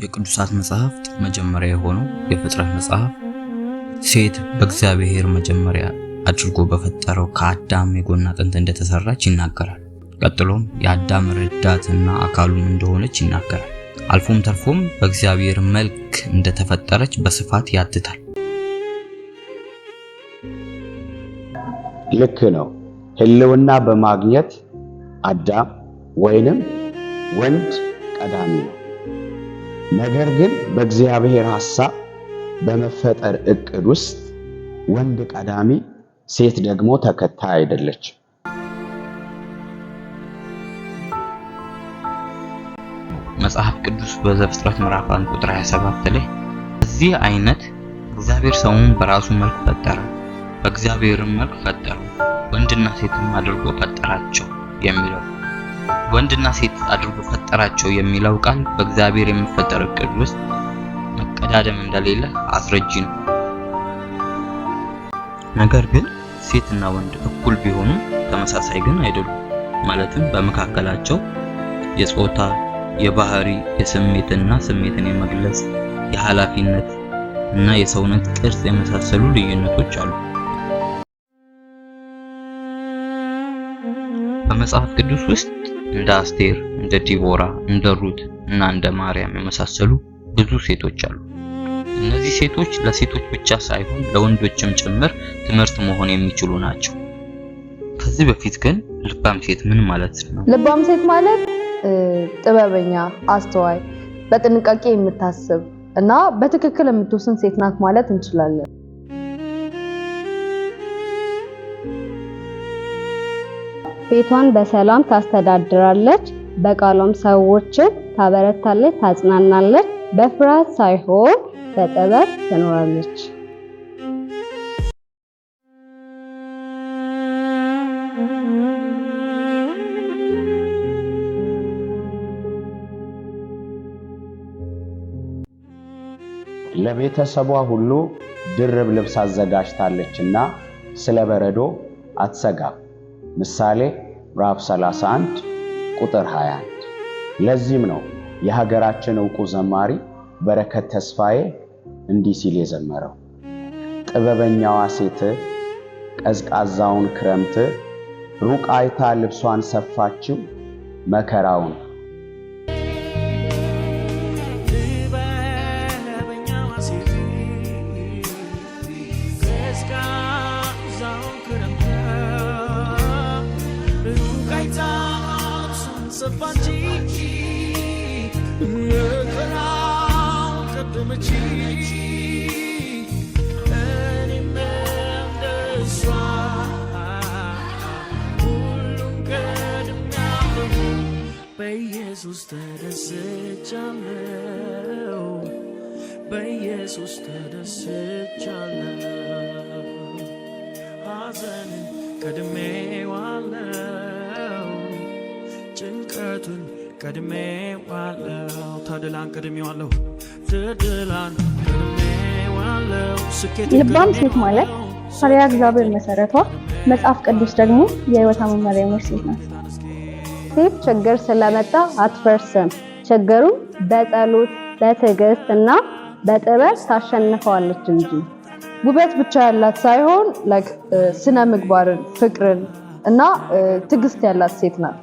የቅዱሳት መጽሐፍት መጀመሪያ የሆነው የፍጥረት መጽሐፍ ሴት በእግዚአብሔር መጀመሪያ አድርጎ በፈጠረው ከአዳም የጎን አጥንት እንደተሰራች ይናገራል። ቀጥሎም የአዳም ረዳትና አካሉም እንደሆነች ይናገራል። አልፎም ተርፎም በእግዚአብሔር መልክ እንደተፈጠረች በስፋት ያትታል። ልክ ነው። ህልውና በማግኘት አዳም ወይንም ወንድ ቀዳሚ ነው። ነገር ግን በእግዚአብሔር ሐሳብ በመፈጠር እቅድ ውስጥ ወንድ ቀዳሚ፣ ሴት ደግሞ ተከታይ አይደለች። መጽሐፍ ቅዱስ በዘፍጥረት ምዕራፍ 1 ቁጥር 27 ላይ እዚህ አይነት እግዚአብሔር ሰውን በራሱ መልክ ፈጠረ፣ በእግዚአብሔር መልክ ፈጠረው፣ ወንድና ሴትም አድርጎ ፈጠራቸው የሚለው ወንድና ሴት አድርጎ ፈጠራቸው የሚለው ቃል በእግዚአብሔር የሚፈጠር እቅድ ውስጥ መቀዳደም እንደሌለ አስረጂ ነው። ነገር ግን ሴትና ወንድ እኩል ቢሆኑ ተመሳሳይ ግን አይደሉም። ማለትም በመካከላቸው የጾታ፣ የባህሪ፣ የስሜትና ስሜትን የመግለጽ፣ የኃላፊነት እና የሰውነት ቅርጽ የመሳሰሉ ልዩነቶች አሉ። በመጽሐፍ ቅዱስ ውስጥ እንደ አስቴር፣ እንደ ዲቦራ፣ እንደ ሩት እና እንደ ማርያም የመሳሰሉ ብዙ ሴቶች አሉ። እነዚህ ሴቶች ለሴቶች ብቻ ሳይሆን ለወንዶችም ጭምር ትምህርት መሆን የሚችሉ ናቸው። ከዚህ በፊት ግን ልባም ሴት ምን ማለት ነው? ልባም ሴት ማለት ጥበበኛ፣ አስተዋይ፣ በጥንቃቄ የምታስብ እና በትክክል የምትወስን ሴት ናት ማለት እንችላለን። ቤቷን በሰላም ታስተዳድራለች፣ በቃሏም ሰዎችን ታበረታለች፣ ታጽናናለች፣ በፍርሃት ሳይሆን በጥበብ ትኖራለች። ለቤተሰቧ ሁሉ ድርብ ልብስ አዘጋጅታለችና ስለ በረዶ አትሰጋም። ምሳሌ ምዕራፍ 31 ቁጥር 21። ለዚህም ነው የሀገራችን ዕውቁ ዘማሪ በረከት ተስፋዬ እንዲህ ሲል የዘመረው፣ ጥበበኛዋ ሴት ቀዝቃዛውን ክረምት ሩቅ አይታ ልብሷን ሰፋችው መከራውን። በኢየሱስ ተደስቻለሁ፣ በኢየሱስ ተደስቻለሁ፣ ሐዘንን ቀድሜዋለሁ፣ ጭንቀቱን ቀድሜዋለሁ፣ ተድላን ቀድሜዋለሁ፣ ተድላን ቀድሜዋለሁ፣ ስኬት። ልባም ሴት ማለት ፈሪሃ እግዚአብሔር መሰረቷ፣ መጽሐፍ ቅዱስ ደግሞ የሕይወቷ መመሪያ ሴት ናት። ሴት ችግር ስለመጣ አትፈርስም። ችግሩን በጸሎት በትዕግስት እና በጥበብ ታሸንፈዋለች እንጂ ውበት ብቻ ያላት ሳይሆን ስነ ምግባርን፣ ፍቅርን እና ትዕግስት ያላት ሴት ናት።